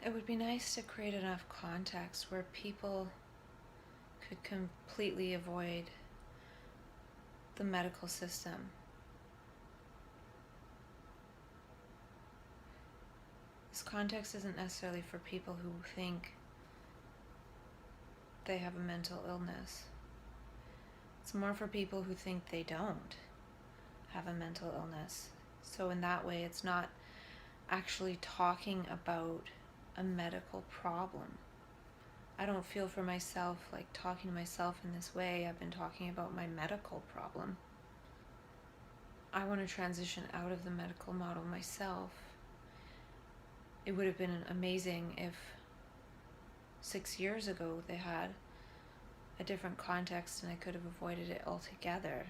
It would be nice to create enough context where people could completely avoid the medical system. This context isn't necessarily for people who think they have a mental illness. It's more for people who think they don't have a mental illness. So in that way, it's not actually talking about a medical problem. I don't feel for myself like talking to myself in this way. I've been talking about my medical problem. I want to transition out of the medical model myself. It would have been amazing if 6 years ago they had a different context and I could have avoided it altogether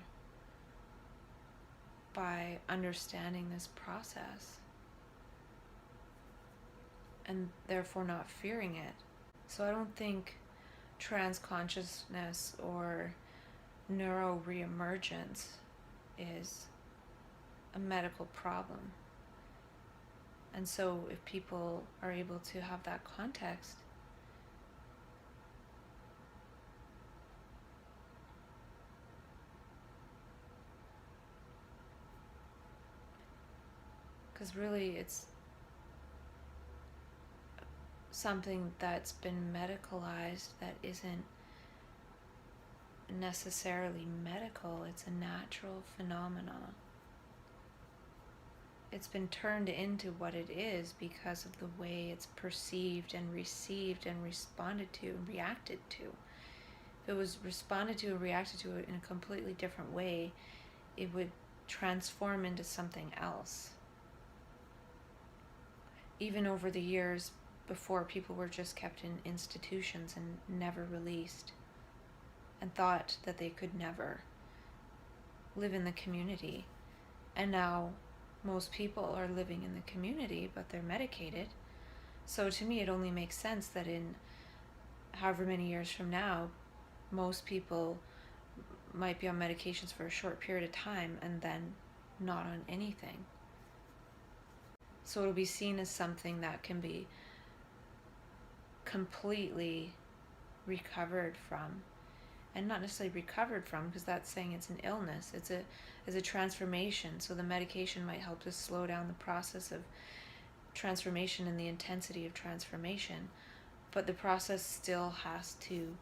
by understanding this process and therefore not fearing it. So I don't think trans consciousness or neuro reemergence is a medical problem. And so if people are able to have that context, because really it's something that's been medicalized that isn't necessarily medical, it's a natural phenomenon. It's been turned into what it is because of the way it's perceived and received and responded to and reacted to. If it was responded to and reacted to in a completely different way, it would transform into something else. Even over the years before, people were just kept in institutions and never released and thought that they could never live in the community. And now most people are living in the community, but they're medicated. So to me, it only makes sense that in however many years from now, most people might be on medications for a short period of time and then not on anything. So it'll be seen as something that can be completely recovered from. And not necessarily recovered from, because that's saying it's an illness. It's a transformation. So the medication might help to slow down the process of transformation and the intensity of transformation. But the process still has to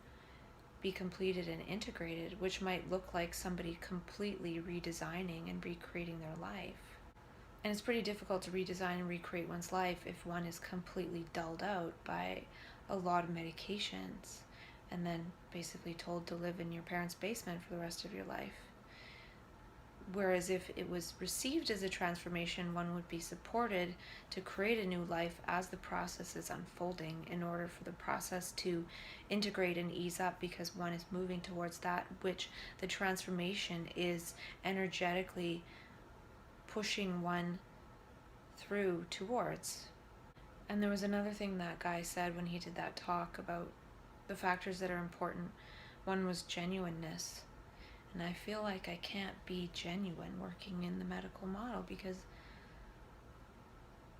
be completed and integrated, which might look like somebody completely redesigning and recreating their life. And it's pretty difficult to redesign and recreate one's life if one is completely dulled out by a lot of medications and then basically told to live in your parents' basement for the rest of your life. Whereas if it was received as a transformation, one would be supported to create a new life as the process is unfolding in order for the process to integrate and ease up, because one is moving towards that which the transformation is energetically pushing one through towards. And there was another thing that guy said when he did that talk about the factors that are important. One was genuineness. And I feel like I can't be genuine working in the medical model because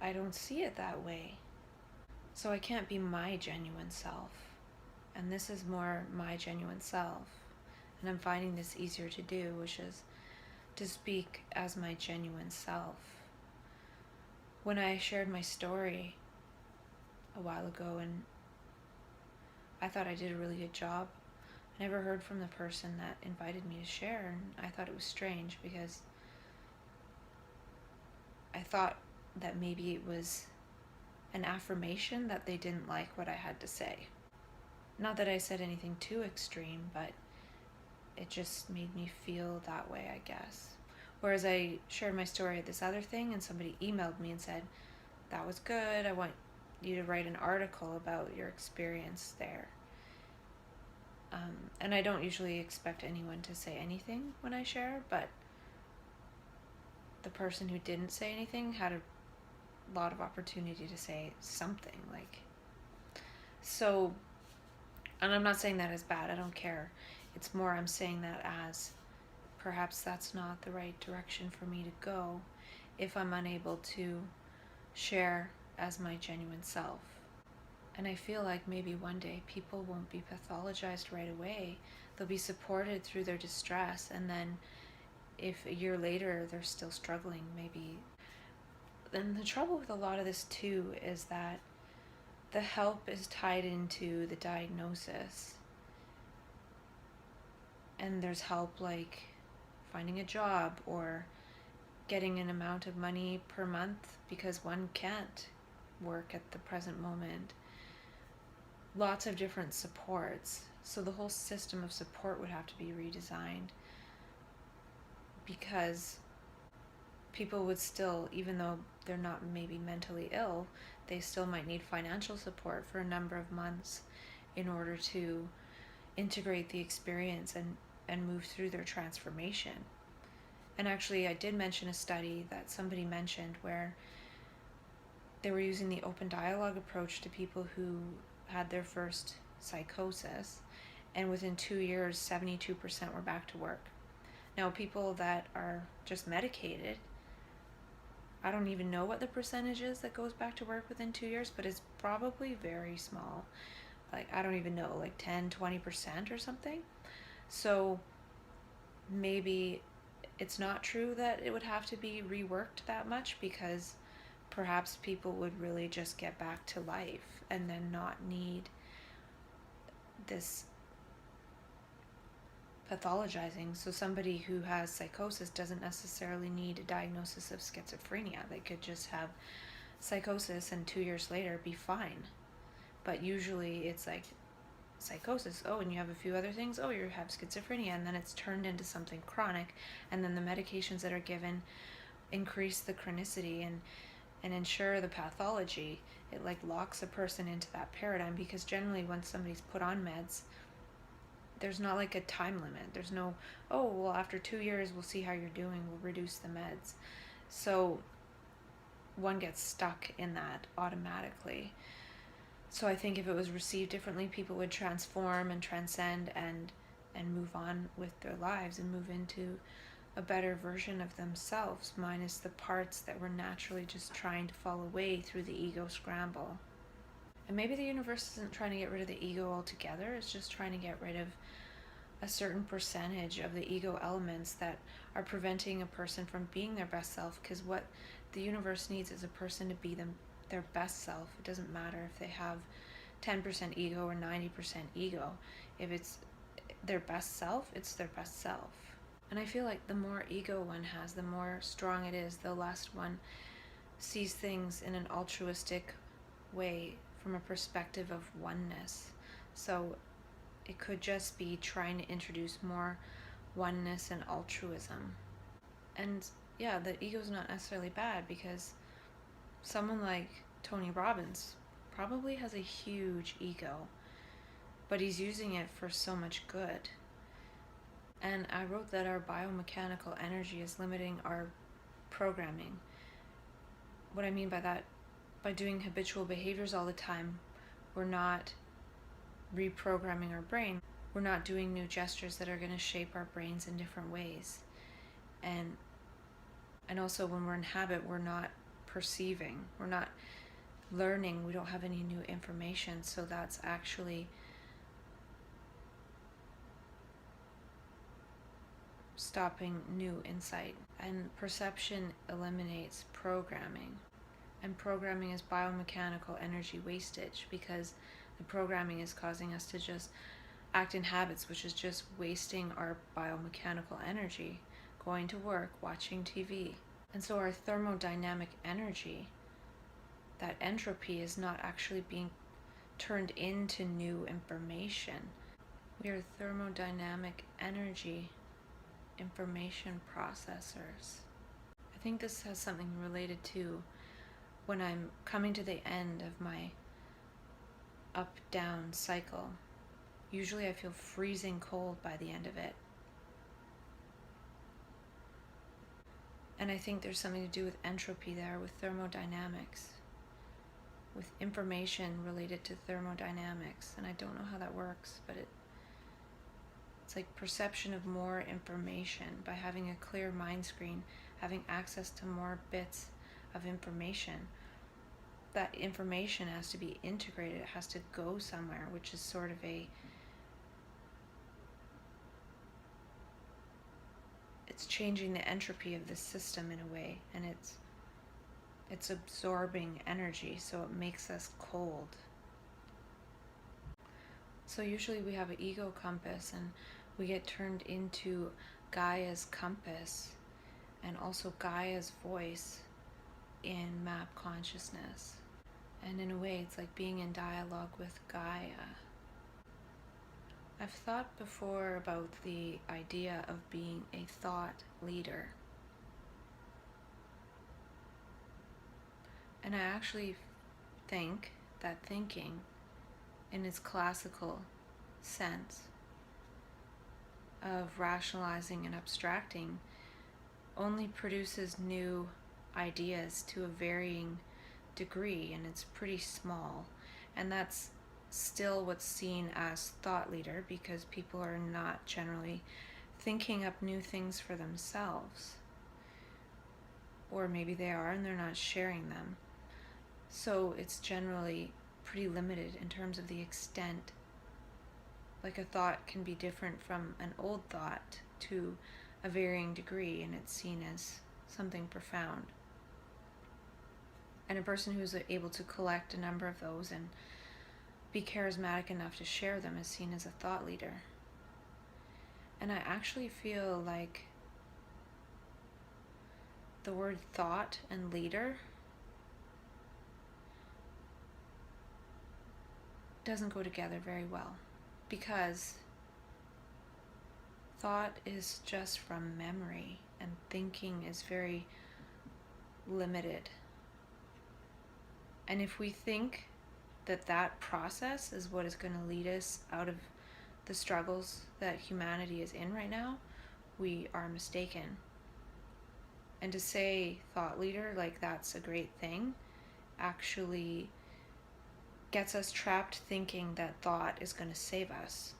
I don't see it that way. So I can't be my genuine self. And this is more my genuine self. And I'm finding this easier to do, which is to speak as my genuine self. When I shared my story a while ago, and I thought I did a really good job, I never heard from the person that invited me to share, and I thought it was strange because I thought that maybe it was an affirmation that they didn't like what I had to say. Not that I said anything too extreme, but it just made me feel that way, I guess. Whereas I shared my story at this other thing and somebody emailed me and said, that was good, I want you to write an article about your experience there. And I don't usually expect anyone to say anything when I share, but the person who didn't say anything had a lot of opportunity to say something. So, and I'm not saying that as bad, I don't care. It's more I'm saying that as perhaps that's not the right direction for me to go if I'm unable to share as my genuine self. And I feel like maybe one day people won't be pathologized right away. They'll be supported through their distress, and then if a year later they're still struggling, maybe. And the trouble with a lot of this too is that the help is tied into the diagnosis. And there's help like finding a job or getting an amount of money per month because one can't work at the present moment. Lots of different supports. So the whole system of support would have to be redesigned, because people would still, even though they're not maybe mentally ill, they still might need financial support for a number of months in order to integrate the experience and move through their transformation. And actually, I did mention a study that somebody mentioned where they were using the open dialogue approach to people who had their first psychosis, and within 2 years, 72% were back to work. Now, people that are just medicated, I don't even know what the percentage is that goes back to work within 2 years, but it's probably very small. Like, I don't even know, like 10-20% or something. So maybe it's not true that it would have to be reworked that much, because perhaps people would really just get back to life and then not need this pathologizing. So somebody who has psychosis doesn't necessarily need a diagnosis of schizophrenia. They could just have psychosis and 2 years later be fine. But usually it's like psychosis, oh, and you have a few other things, oh, you have schizophrenia, and then it's turned into something chronic, and then the medications that are given increase the chronicity and ensure the pathology. It like locks a person into that paradigm, because generally when somebody's put on meds, there's not like a time limit. There's no, oh, well, after 2 years we'll see how you're doing, we'll reduce the meds. So one gets stuck in that automatically. So I think if it was received differently, people would transform and transcend and move on with their lives and move into a better version of themselves, minus the parts that were naturally just trying to fall away through the ego scramble. And maybe the universe isn't trying to get rid of the ego altogether, it's just trying to get rid of a certain percentage of the ego elements that are preventing a person from being their best self, because what the universe needs is a person to be their best self. It doesn't matter if they have 10% ego or 90% ego. If it's their best self, it's their best self. And I feel like the more ego one has, the more strong it is, the less one sees things in an altruistic way from a perspective of oneness. So it could just be trying to introduce more oneness and altruism. And yeah, the ego's not necessarily bad, because someone like Tony Robbins probably has a huge ego, but he's using it for so much good. And I wrote that our biomechanical energy is limiting our programming. What I mean by that, by doing habitual behaviors all the time, we're not reprogramming our brain. We're not doing new gestures that are going to shape our brains in different ways. And also when we're in habit, we're not perceiving, we're not learning, we don't have any new information. So that's actually stopping new insight. And perception eliminates programming. And programming is biomechanical energy wastage, because the programming is causing us to just act in habits, which is just wasting our biomechanical energy, going to work, watching TV. And so our thermodynamic energy, that entropy, is not actually being turned into new information. We are thermodynamic energy information processors. I think this has something related to when I'm coming to the end of my up-down cycle. Usually I feel freezing cold by the end of it. And I think there's something to do with entropy there, with thermodynamics, with information related to thermodynamics. And I don't know how that works, but it's like perception of more information. By having a clear mind screen, having access to more bits of information, that information has to be integrated. It has to go somewhere, which is sort of it's changing the entropy of the system in a way, and it's absorbing energy, so it makes us cold. So usually we have an ego compass, and we get turned into Gaia's compass and also Gaia's voice in map consciousness. And in a way, it's like being in dialogue with Gaia. I've thought before about the idea of being a thought leader. And I actually think that thinking, in its classical sense of rationalizing and abstracting, only produces new ideas to a varying degree, and it's pretty small. And that's still what's seen as thought leader, because people are not generally thinking up new things for themselves. Or maybe they are and they're not sharing them. So it's generally pretty limited in terms of the extent. Like a thought can be different from an old thought to a varying degree, and it's seen as something profound. And a person who's able to collect a number of those and be charismatic enough to share them is seen as a thought leader. And I actually feel like the word thought and leader doesn't go together very well, because thought is just from memory and thinking is very limited. And if we think that that process is what is going to lead us out of the struggles that humanity is in right now, we are mistaken. And to say thought leader like that's a great thing actually gets us trapped thinking that thought is going to save us.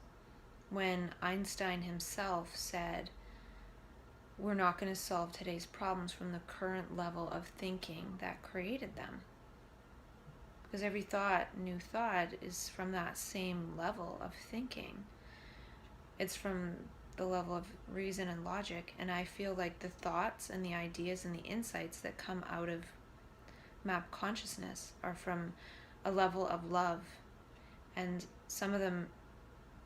When Einstein himself said, we're not going to solve today's problems from the current level of thinking that created them. Because every new thought is from that same level of thinking. It's from the level of reason and logic. And I feel like the thoughts and the ideas and the insights that come out of map consciousness are from a level of love. And some of them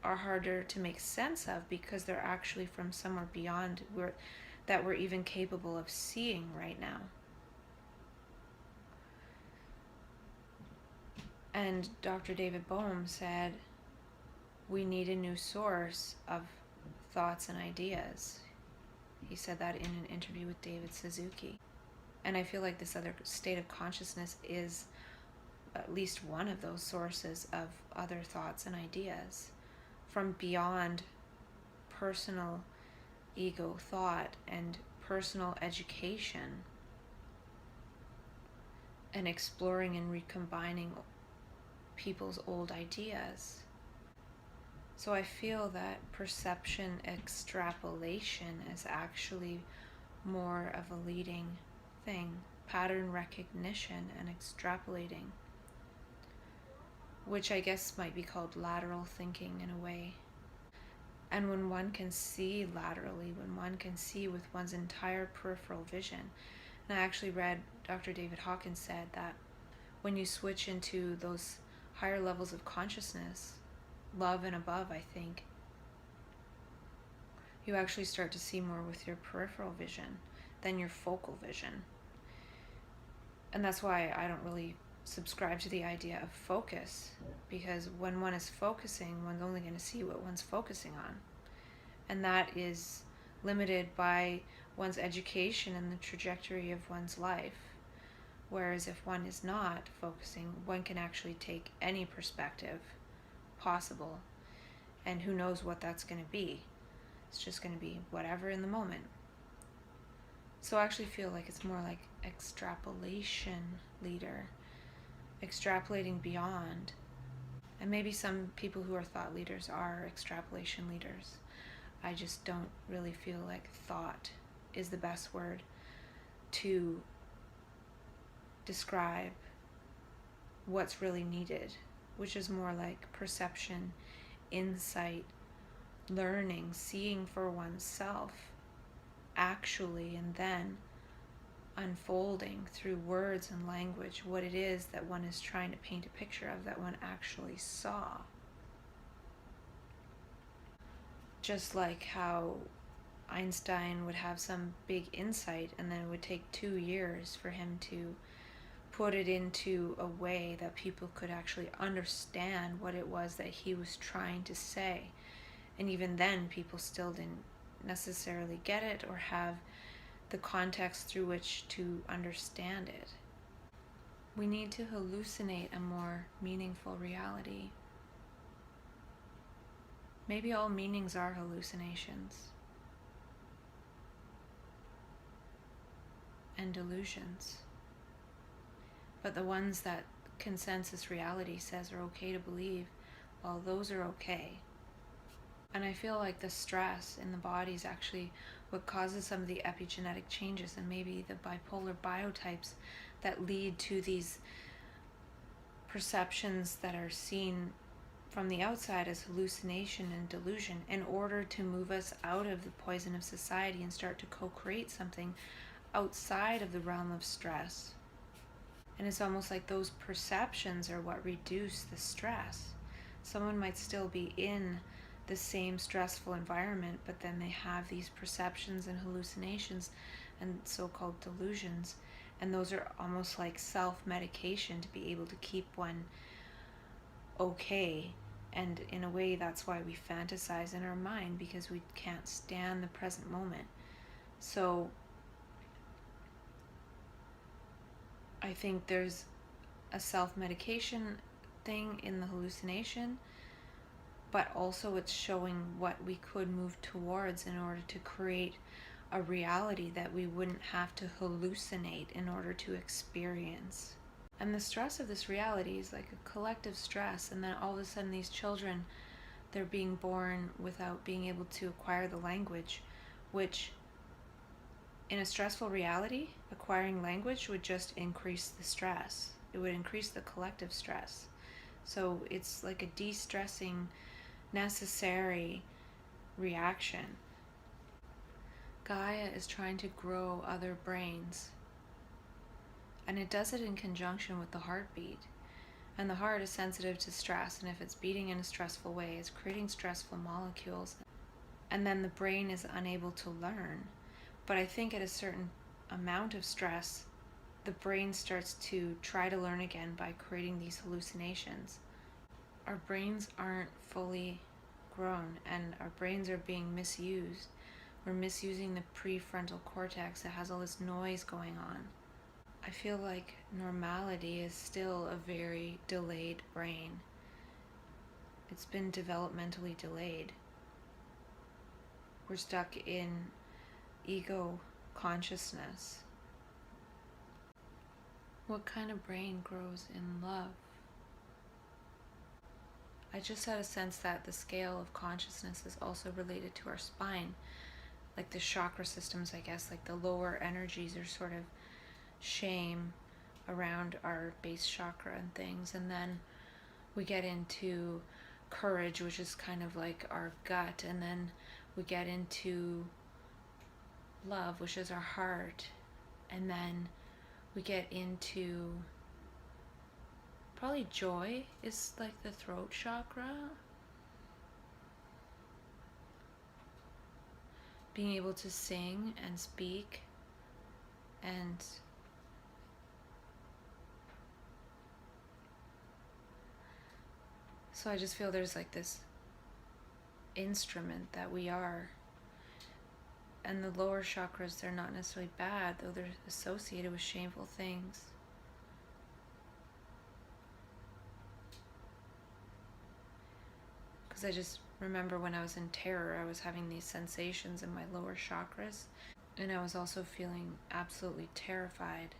are harder to make sense of because they're actually from somewhere beyond that we're even capable of seeing right now. And Dr. David Bohm said, we need a new source of thoughts and ideas. He said that in an interview with David Suzuki. And I feel like this other state of consciousness is at least one of those sources of other thoughts and ideas from beyond personal ego thought and personal education, and exploring and recombining people's old ideas. So I feel that perception extrapolation is actually more of a leading thing. Pattern recognition and extrapolating, which I guess might be called lateral thinking in a way. And when one can see laterally, when one can see with one's entire peripheral vision, and I actually read Dr. David Hawkins said that when you switch into those higher levels of consciousness, love and above, I think, you actually start to see more with your peripheral vision than your focal vision. And that's why I don't really subscribe to the idea of focus, because when one is focusing, one's only going to see what one's focusing on. And that is limited by one's education and the trajectory of one's life. Whereas if one is not focusing, one can actually take any perspective possible, and who knows what that's going to be. It's just going to be whatever in the moment. So I actually feel like it's more like extrapolation leader, extrapolating beyond. And maybe some people who are thought leaders are extrapolation leaders. I just don't really feel like thought is the best word to describe what's really needed, which is more like perception, insight, learning, seeing for oneself actually, and then unfolding through words and language what it is that one is trying to paint a picture of that one actually saw. Just like how Einstein would have some big insight and then it would take 2 years for him to put it into a way that people could actually understand what it was that he was trying to say. And even then, people still didn't necessarily get it or have the context through which to understand it. We need to hallucinate a more meaningful reality. Maybe all meanings are hallucinations and delusions. But the ones that consensus reality says are okay to believe, well, those are okay. And I feel like the stress in the body is actually what causes some of the epigenetic changes and maybe the bipolar biotypes that lead to these perceptions that are seen from the outside as hallucination and delusion, in order to move us out of the poison of society and start to co-create something outside of the realm of stress. And it's almost like those perceptions are what reduce the stress. Someone might still be in the same stressful environment, but then they have these perceptions and hallucinations and so-called delusions, and those are almost like self-medication to be able to keep one okay. And in a way, that's why we fantasize in our mind, because we can't stand the present moment. So I think there's a self-medication thing in the hallucination, but also it's showing what we could move towards in order to create a reality that we wouldn't have to hallucinate in order to experience. And the stress of this reality is like a collective stress, and then all of a sudden these children, they're being born without being able to acquire the language, which in a stressful reality, acquiring language would just increase the stress. It would increase the collective stress. So it's like a de-stressing, necessary reaction. Gaia is trying to grow other brains, and it does it in conjunction with the heartbeat. And the heart is sensitive to stress, and if it's beating in a stressful way, it's creating stressful molecules, and then the brain is unable to learn. But I think at a certain amount of stress, the brain starts to try to learn again by creating these hallucinations. Our brains aren't fully grown, and our brains are being misused. We're misusing the prefrontal cortex that has all this noise going on. I feel like normality is still a very delayed brain. It's been developmentally delayed. We're stuck in ego consciousness. What kind of brain grows in love? I just had a sense that the scale of consciousness is also related to our spine. Like the chakra systems, I guess, like the lower energies are sort of shame around our base chakra and things. And then we get into courage, which is kind of like our gut. And then we get into love, which is our heart. And then we get into probably joy is like the throat chakra. Being able to sing and speak, and so I just feel there's like this instrument that we are. And the lower chakras, they're not necessarily bad, though they're associated with shameful things. Because I just remember when I was in terror, I was having these sensations in my lower chakras, and I was also feeling absolutely terrified,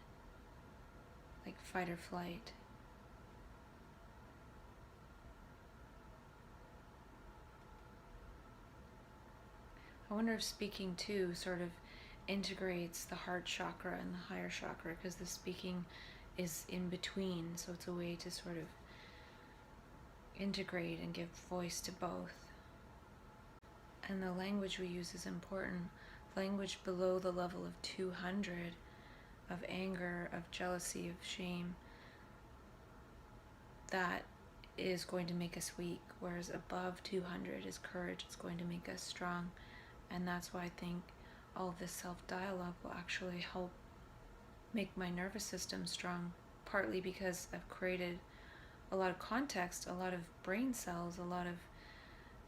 like fight or flight. I wonder if speaking too sort of integrates the heart chakra and the higher chakra, because the speaking is in between. So it's a way to sort of integrate and give voice to both. And the language we use is important. Language below the level of 200, of anger, of jealousy, of shame, that is going to make us weak, whereas above 200 is courage. It's going to make us strong. And that's why I think all of this self-dialogue will actually help make my nervous system strong, partly because I've created a lot of context, a lot of brain cells, a lot of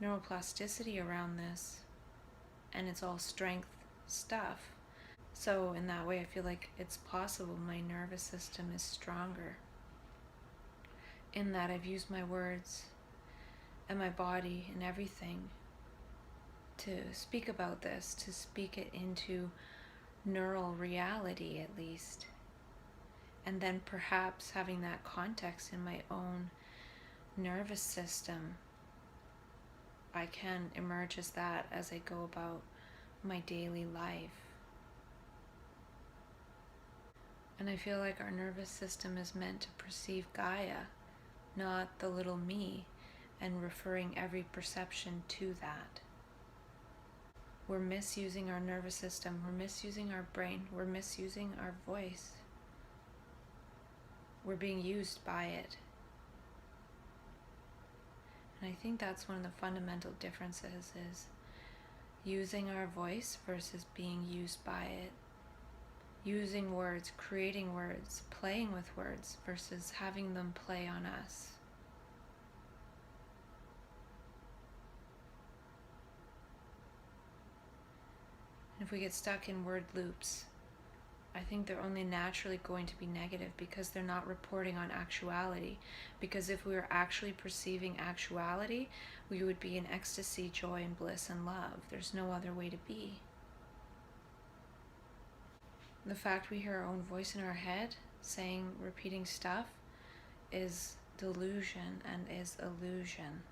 neuroplasticity around this, and it's all strength stuff. So in that way, I feel like it's possible my nervous system is stronger, in that I've used my words and my body and everything to speak about this, to speak it into neural reality at least. And then perhaps having that context in my own nervous system, I can emerge as that as I go about my daily life. And I feel like our nervous system is meant to perceive Gaia, not the little me, and referring every perception to that. We're misusing our nervous system, we're misusing our brain, we're misusing our voice. We're being used by it. And I think that's one of the fundamental differences, is using our voice versus being used by it. Using words, creating words, playing with words versus having them play on us. If we get stuck in word loops, I think they're only naturally going to be negative because they're not reporting on actuality. Because if we were actually perceiving actuality, we would be in ecstasy, joy, and bliss and love. There's no other way to be. The fact we hear our own voice in our head saying, repeating stuff, is delusion and is illusion.